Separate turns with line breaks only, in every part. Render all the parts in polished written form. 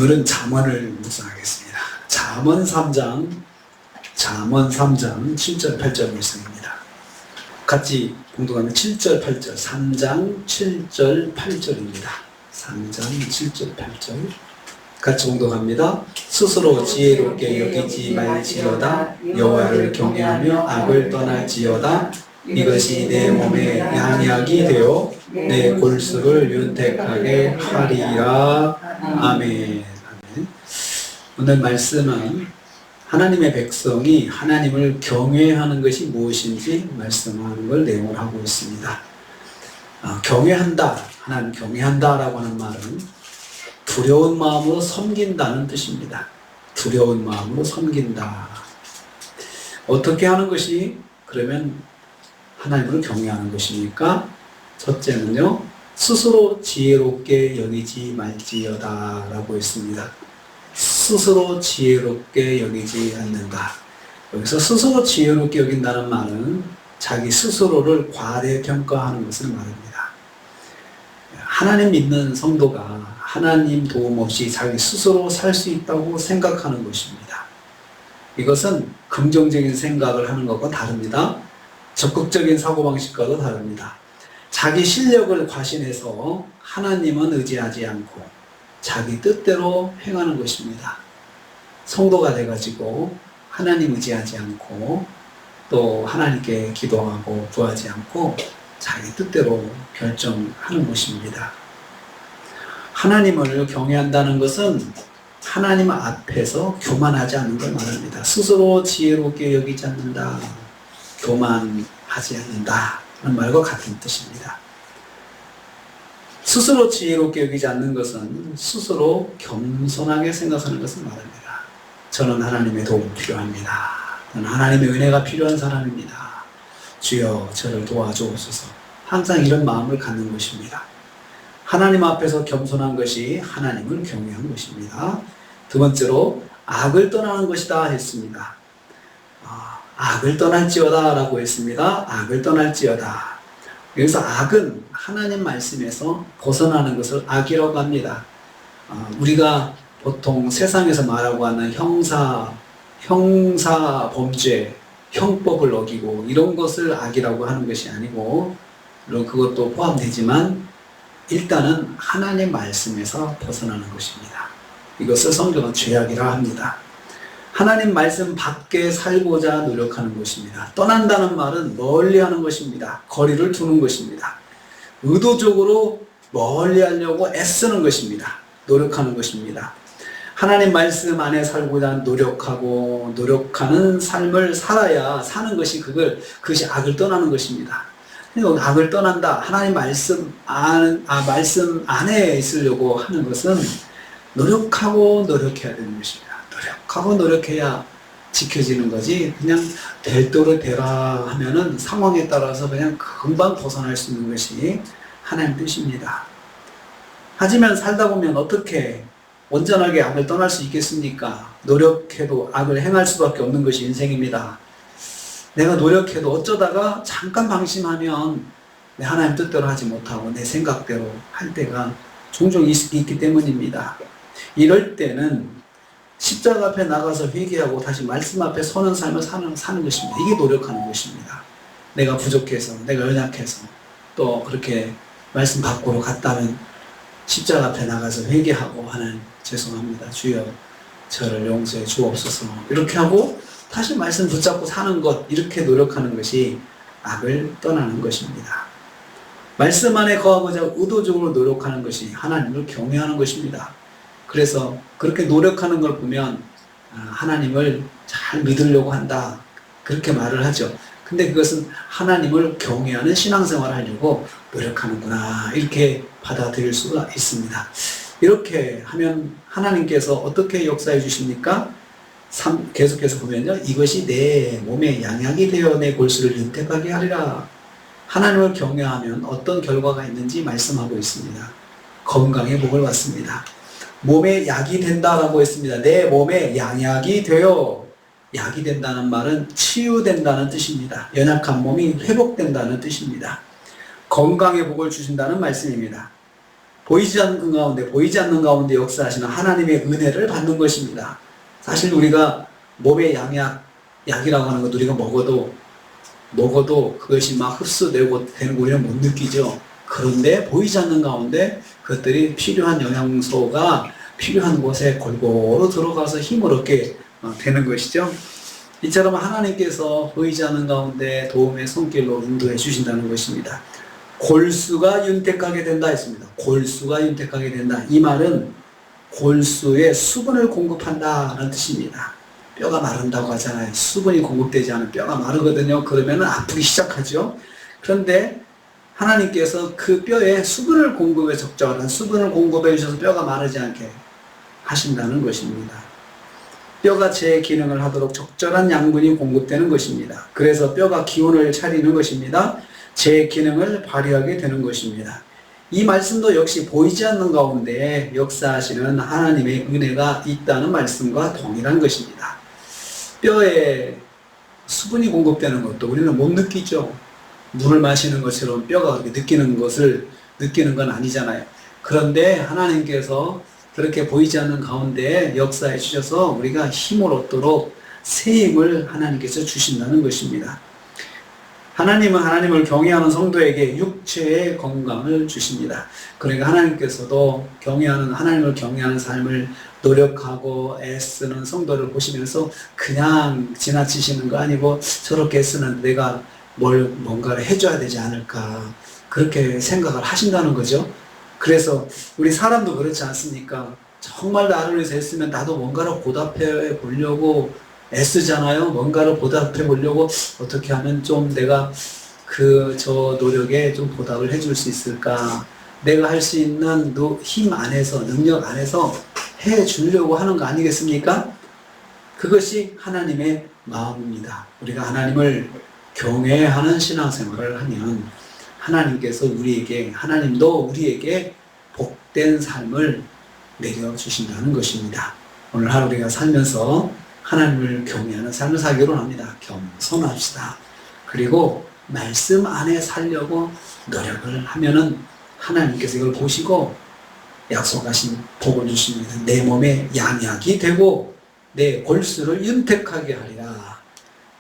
오늘은 잠언을 묵상하겠습니다. 잠언 3장 7절 8절 말씀입니다. 같이 공독하면 7절 8절 3장 7절 8절입니다. 3장 7절 8절 같이 공독합니다. 스스로 지혜롭게 여기지 말지어다. 여호와를 경외하며 악을 떠날지어다. 이것이 내 몸에 양약이 되어 내 골수를 윤택하게 하리라. 아멘. 오늘 말씀은 하나님의 백성이 하나님을 경외하는 것이 무엇인지 말씀하는 걸 내용을 하고 있습니다. 경외한다, 하나님 경외한다라고 하는 말은 두려운 마음으로 섬긴다는 뜻입니다. 두려운 마음으로 섬긴다. 어떻게 하는 것이 그러면 하나님을 경외하는 것입니까? 첫째는요, 스스로 지혜롭게 여기지 말지어다 라고 했습니다. 스스로 지혜롭게 여기지 않는다. 여기서 스스로 지혜롭게 여긴다는 말은 자기 스스로를 과대평가하는 것을 말합니다. 하나님 믿는 성도가 하나님 도움 없이 자기 스스로 살 수 있다고 생각하는 것입니다. 이것은 긍정적인 생각을 하는 것과 다릅니다. 적극적인 사고방식과도 다릅니다. 자기 실력을 과신해서 하나님은 의지하지 않고 자기 뜻대로 행하는 것입니다. 성도가 돼가지고 하나님 의지하지 않고 또 하나님께 기도하고 구하지 않고 자기 뜻대로 결정하는 것입니다. 하나님을 경외한다는 것은 하나님 앞에서 교만하지 않는 걸 말합니다. 스스로 지혜롭게 여기지 않는다. 교만하지 않는다. 하는 말과 같은 뜻입니다. 스스로 지혜롭게 여기지 않는 것은 스스로 겸손하게 생각하는 것을 말합니다. 저는 하나님의 도움이 필요합니다. 저는 하나님의 은혜가 필요한 사람입니다. 주여 저를 도와주옵소서. 항상 이런 마음을 갖는 것입니다. 하나님 앞에서 겸손한 것이 하나님을 경외한 것입니다. 두 번째로 악을 떠나는 것이다 했습니다. 악을 떠날지어다 라고 했습니다. 악을 떠날지어다. 여기서 악은 하나님 말씀에서 벗어나는 것을 악이라고 합니다. 우리가 보통 세상에서 말하고 하는 형사 범죄, 형법을 어기고 이런 것을 악이라고 하는 것이 아니고, 물론 그것도 포함되지만 일단은 하나님 말씀에서 벗어나는 것입니다. 이것을 성경은 죄악이라 합니다. 하나님 말씀 밖에 살고자 노력하는 것입니다. 떠난다는 말은 멀리 하는 것입니다. 거리를 두는 것입니다. 의도적으로 멀리 하려고 애쓰는 것입니다. 노력하는 것입니다. 하나님 말씀 안에 살고자 노력하는 삶을 살아야 사는 것이 그것이 악을 떠나는 것입니다. 악을 떠난다. 하나님 말씀 안에 있으려고 하는 것은 노력해야 되는 것입니다. 노력하고 노력해야 지켜지는 거지, 그냥 될도록 되라 하면은 상황에 따라서 그냥 금방 벗어날 수 있는 것이 하나님 뜻입니다. 하지만 살다 보면 어떻게 온전하게 악을 떠날 수 있겠습니까? 노력해도 악을 행할 수밖에 없는 것이 인생입니다. 내가 노력해도 어쩌다가 잠깐 방심하면 내 하나님 뜻대로 하지 못하고 내 생각대로 할 때가 종종 있기 때문입니다. 이럴 때는 십자가 앞에 나가서 회개하고 다시 말씀 앞에 서는 삶을 사는 것입니다. 이게 노력하는 것입니다. 내가 부족해서, 내가 연약해서 또 그렇게 말씀 밖으로 갔다면 십자가 앞에 나가서 회개하고 하는, 죄송합니다. 주여 저를 용서해 주옵소서. 이렇게 하고 다시 말씀 붙잡고 사는 것, 이렇게 노력하는 것이 악을 떠나는 것입니다. 말씀 안에 거하고자 의도적으로 노력하는 것이 하나님을 경외하는 것입니다. 그래서 그렇게 노력하는 걸 보면 하나님을 잘 믿으려고 한다, 그렇게 말을 하죠. 근데 그것은 하나님을 경외하는 신앙생활을 하려고 노력하는구나, 이렇게 받아들일 수가 있습니다. 이렇게 하면 하나님께서 어떻게 역사해 주십니까? 계속해서 보면요, 이것이 내 몸에 양약이 되어 내 골수를 윤택하게 하리라. 하나님을 경외하면 어떤 결과가 있는지 말씀하고 있습니다. 건강의 복을 받습니다. 몸에 약이 된다라고 했습니다. 내 몸에 양약이 되어, 약이 된다는 말은 치유된다는 뜻입니다. 연약한 몸이 회복된다는 뜻입니다. 건강의 복을 주신다는 말씀입니다. 보이지 않는 가운데 역사하시는 하나님의 은혜를 받는 것입니다. 사실 우리가 몸의 약이라고 하는 것 우리가 먹어도 그것이 막 흡수되고 되는 거 우리는 못 느끼죠. 그런데 보이지 않는 가운데 그것들이 필요한 영양소가 필요한 곳에 골고루 들어가서 힘을 얻게 되는 것이죠. 이처럼 하나님께서 보이지 않는 가운데 도움의 손길로 인도해 주신다는 것입니다. 골수가 윤택하게 된다 했습니다. 골수가 윤택하게 된다. 이 말은 골수에 수분을 공급한다는 뜻입니다. 뼈가 마른다고 하잖아요. 수분이 공급되지 않으면 뼈가 마르거든요. 그러면 아프기 시작하죠. 그런데 하나님께서 그 뼈에 수분을 공급해 적절한 수분을 공급해 주셔서 뼈가 마르지 않게 하신다는 것입니다. 뼈가 제 기능을 하도록 적절한 양분이 공급되는 것입니다. 그래서 뼈가 기운을 차리는 것입니다. 제 기능을 발휘하게 되는 것입니다. 이 말씀도 역시 보이지 않는 가운데 역사하시는 하나님의 은혜가 있다는 말씀과 동일한 것입니다. 뼈에 수분이 공급되는 것도 우리는 못 느끼죠. 물을 마시는 것처럼 뼈가 그렇게 느끼는 건 아니잖아요. 그런데 하나님께서 그렇게 보이지 않는 가운데 역사해 주셔서 우리가 힘을 얻도록 새 힘을 하나님께서 주신다는 것입니다. 하나님은 하나님을 경외하는 성도에게 육체의 건강을 주십니다. 그러니까 하나님께서도 하나님을 경외하는 삶을 노력하고 애쓰는 성도를 보시면서 그냥 지나치시는 거 아니고 저렇게 애쓰는 내가 뭔가를 해줘야 되지 않을까 그렇게 생각을 하신다는 거죠. 그래서 우리 사람도 그렇지 않습니까? 정말 나를 위해서 애쓰면 나도 뭔가를 보답해 보려고 애쓰잖아요. 뭔가를 보답해 보려고 어떻게 하면 좀 내가 저 노력에 좀 보답을 해줄 수 있을까? 내가 할 수 있는 힘 안에서, 능력 안에서 해 주려고 하는 거 아니겠습니까? 그것이 하나님의 마음입니다. 우리가 하나님을 경외하는 신앙생활을 하면 하나님도 우리에게 복된 삶을 내려주신다는 것입니다. 오늘 하루 우리가 살면서 하나님을 경외하는 삶을 살기로 합니다. 겸손합시다. 그리고 말씀 안에 살려고 노력을 하면은 하나님께서 이걸 보시고 약속하신 복을 주십니다. 내 몸에 양약이 되고 내 골수를 윤택하게 하리라.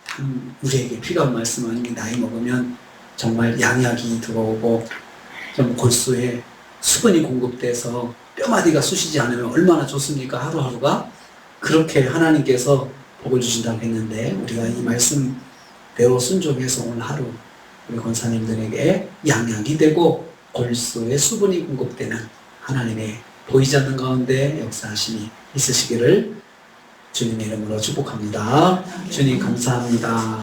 참 우리에게 필요한 말씀 아닙니다. 나이 먹으면 정말 양약이 들어오고 좀 골수에 수분이 공급돼서 뼈마디가 쑤시지 않으면 얼마나 좋습니까? 하루하루가 그렇게 하나님께서 복을 주신다고 했는데 우리가 이 말씀대로 순종해서 오늘 하루 우리 권사님들에게 양약이 되고 골수에 수분이 공급되는 하나님의 보이지 않는 가운데 역사하심이 있으시기를 주님의 이름으로 축복합니다. 주님 감사합니다.